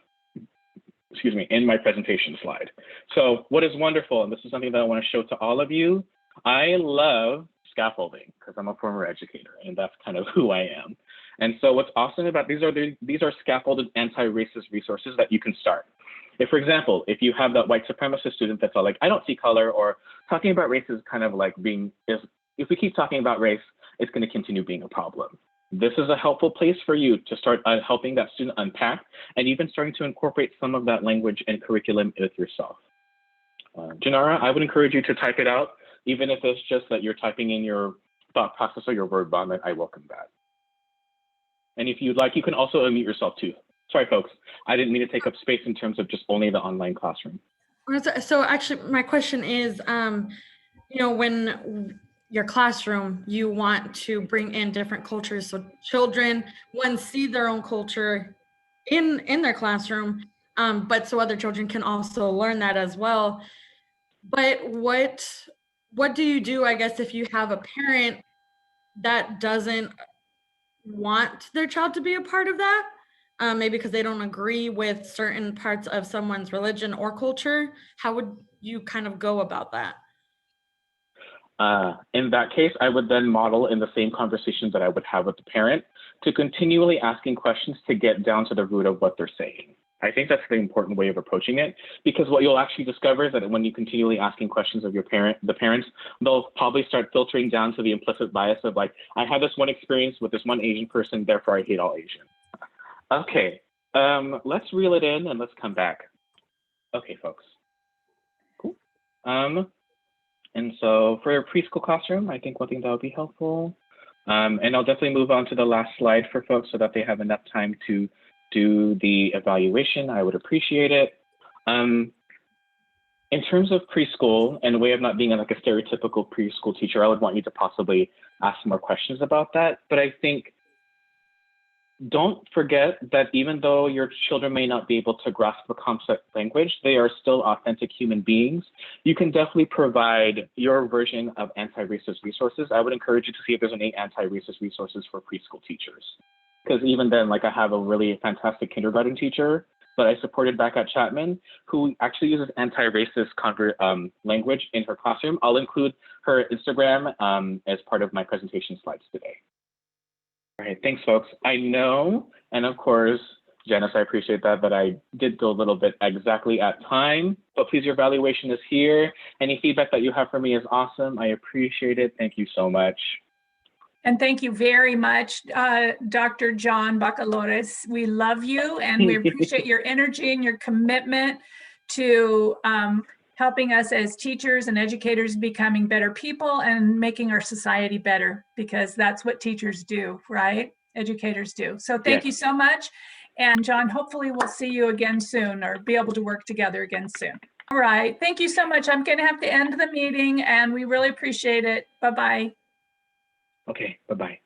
in my presentation slide. So what is wonderful, and this is something that I want to show to all of you, I love scaffolding because I'm a former educator and that's kind of who I am. And so what's awesome about these are scaffolded anti-racist resources that you can start. If, for example, if you have that white supremacist student that's all like, I don't see color, or talking about race is kind of like if we keep talking about race, it's going to continue being a problem. This is a helpful place for you to start helping that student unpack and even starting to incorporate some of that language and curriculum with yourself. Janara, I would encourage you to type it out, even if it's just that you're typing in your thought process or your word vomit. I welcome that. And if you'd like, you can also unmute yourself too. Sorry, folks. I didn't mean to take up space in terms of just only the online classroom. So actually, my question is, when your classroom, you want to bring in different cultures. So children, see their own culture in their classroom, but so other children can also learn that as well. But what do you do, I guess, if you have a parent that doesn't want their child to be a part of that, maybe because they don't agree with certain parts of someone's religion or culture? How would you kind of go about that? In that case, I would then model in the same conversation that I would have with the parent to continually asking questions to get down to the root of what they're saying. I think that's the important way of approaching it, because what you'll actually discover is that when you continually asking questions of the parents, they'll probably start filtering down to the implicit bias of like, I had this one experience with this one Asian person, therefore I hate all Asians. Okay, let's reel it in and let's come back. Okay, folks. Cool. And so for a preschool classroom, I think one thing that would be helpful, and I'll definitely move on to the last slide for folks so that they have enough time to do the evaluation. I would appreciate it. In terms of preschool and a way of not being like a stereotypical preschool teacher, I would want you to possibly ask more questions about that. But I think don't forget that even though your children may not be able to grasp the complex language, they are still authentic human beings. You can definitely provide your version of anti-racist resources. I would encourage you to see if there's any anti-racist resources for preschool teachers. Because even then, like I have a really fantastic kindergarten teacher that I supported back at Chapman, who actually uses anti-racist language in her classroom. I'll include her Instagram as part of my presentation slides today. All right, thanks, folks. I know, and of course, Janice, I appreciate that I did go a little bit exactly at time, but please, your evaluation is here. Any feedback that you have for me is awesome. I appreciate it. Thank you so much. And thank you very much, Dr. John Bacolores. We love you and we appreciate your energy and your commitment to helping us as teachers and educators becoming better people and making our society better, because that's what teachers do, right? Educators do. So thank you so much. And John, hopefully we'll see you again soon or be able to work together again soon. All right, thank you so much. I'm going to have to end the meeting and we really appreciate it. Bye-bye. Okay, bye-bye.